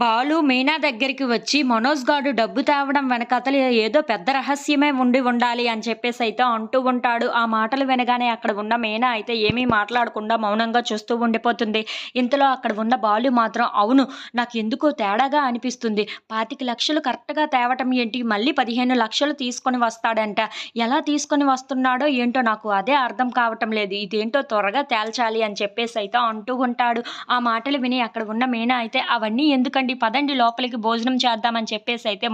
బాలు మీనా దగ్గరికి వచ్చి మనోజ్ గాడు డబ్బు తేవడం వెనకాతల ఏదో పెద్ద రహస్యమే ఉండి ఉండాలి అని చెప్పేసి అయితే అంటూ ఉంటాడు. ఆ మాటలు వినగానే అక్కడ ఉన్న మీనా అయితే ఏమీ మాట్లాడకుండా మౌనంగా చూస్తూ ఉండిపోతుంది. ఇంతలో అక్కడ ఉన్న బాలు మాత్రం అవును, నాకు ఎందుకో తేడాగా అనిపిస్తుంది. 25,00,000 కరెక్ట్‌గా తేవటం ఏంటి, మళ్ళీ 15,00,000 తీసుకొని వస్తాడంట. ఎలా తీసుకొని వస్తున్నాడో ఏంటో నాకు అదే అర్థం కావటం లేదు. ఇదేంటో త్వరగా తేల్చాలి అని చెప్పేసి అయితే అంటూ ఉంటాడు. ఆ మాటలు విని అక్కడ ఉన్న మీనా అయితే అవన్నీ ఎందుకండి, పదండి లోపలికి భోజనం చేద్దామని చెప్పేసి అయితే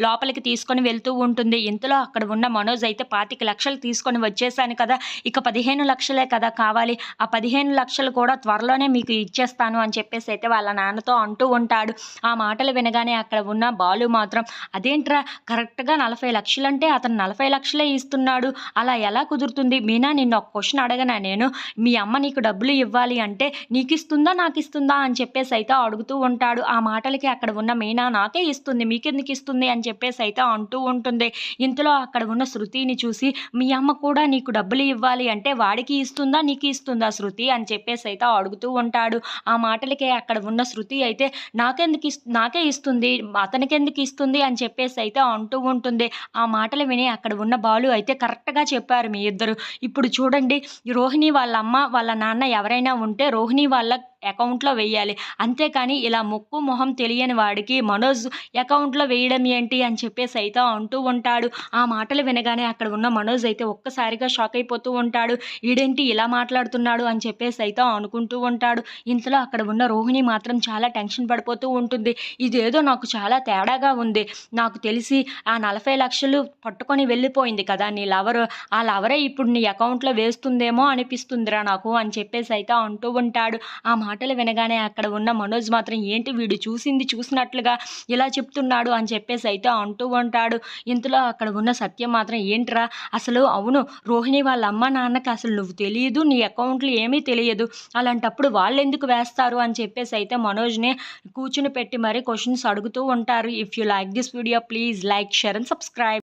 లోపలికి తీసుకొని వెళ్తూ ఉంటుంది. ఇంతలో అక్కడ ఉన్న మనోజ్ అయితే 25,00,000 తీసుకొని వచ్చేసాను కదా, ఇక 15,00,000 కదా కావాలి, ఆ 15,00,000 కూడా త్వరలోనే మీకు ఇచ్చేస్తాను అని చెప్పేసి అయితే వాళ్ళ నాన్నతో అంటూ ఉంటాడు. ఆ మాటలు వినగానే అక్కడ ఉన్న బాలు మాత్రం అదేంట్రా, కరెక్ట్‌గా 40,00,000 అంటే అతను 40,00,000 ఇస్తున్నాడు, అలా ఎలా కుదురుతుంది? మీనా, నిన్ను ఒక క్వెషన్ అడగనా నేను? మీ అమ్మ నీకు డబ్బులు ఇవ్వాలి అంటే నీకిస్తుందా, నాకిస్తుందా అని చెప్పేసి అయితే అడుగుతూ ఉంటాడు. ఆ మాటలకి అక్కడ ఉన్న మీనా నాకే ఇస్తుంది, మీకెందుకు ఇస్తుంది అని చెప్పేసి అయితే అంటూ ఉంటుంది. ఇంతలో అక్కడ ఉన్న శృతిని చూసి మీ అమ్మ కూడా నీకు డబ్బులు ఇవ్వాలి అంటే వాడికి ఇస్తుందా, నీకు ఇస్తుందా శృతి అని చెప్పేసి అయితే అడుగుతూ ఉంటాడు. ఆ మాటలకి అక్కడ ఉన్న శృతి అయితే నాకే ఇస్తుంది, అతనికెందుకు ఇస్తుంది అని చెప్పేసి అయితే అంటూ ఉంటుంది. ఆ మాటలు విని అక్కడ ఉన్న బాలు అయితే కరెక్ట్‌గా చెప్పారు మీ ఇద్దరు. ఇప్పుడు చూడండి, రోహిణి వాళ్ళ అమ్మ, వాళ్ళ నాన్న ఎవరైనా ఉంటే రోహిణి వాళ్ళ అకౌంట్‌లో వెయ్యాలి. అంతేకాని ఇలా ముక్కు, మొహం తెలియని వాడికి మనోజ్ అకౌంట్‌లో వేయడం ఏంటి అని చెప్పేసి అయితే అంటూ ఉంటాడు. ఆ మాటలు వినగానే అక్కడ ఉన్న మనోజ్ అయితే ఒక్కసారిగా షాక్ అయిపోతూ ఉంటాడు. ఈడేంటి ఇలా మాట్లాడుతున్నాడు అని చెప్పేసి అయితే అనుకుంటూ ఉంటాడు. ఇంతలో అక్కడ ఉన్న రోహిణి మాత్రం చాలా టెన్షన్ పడిపోతూ ఉంటుంది. ఇదేదో నాకు చాలా తేడాగా ఉంది. నాకు తెలిసి ఆ 40,00,000 పట్టుకొని వెళ్ళిపోయింది కదా నీ లవరు, ఆ లవరే ఇప్పుడు నీ అకౌంట్‌లో వేస్తుందేమో అనిపిస్తుందిరా నాకు అని చెప్పేసి అయితే అంటూ ఉంటాడు. ఆ మాటలు వినగానే అక్కడ ఉన్న మనోజ్ మాత్రం ఏంటి వీడు చూసింది చూసినట్లుగా ఇలా చెప్తున్నాడు అని చెప్పేసి అయితే అంటూ ఉంటాడు. ఇంతలో అక్కడ ఉన్న సత్యం మాత్రం ఏంట్రా అసలు, అవును, రోహిణి వాళ్ళ అమ్మ నాన్నకి అసలు నువ్వు తెలియదు, నీ అకౌంట్లు ఏమీ తెలియదు, అలాంటప్పుడు వాళ్ళెందుకు వేస్తారు అని చెప్పేసి అయితే మనోజ్‌ని కూర్చుని పెట్టి మరీ క్వెషన్స్ అడుగుతూ ఉంటారు. If you like this video please like, share and subscribe.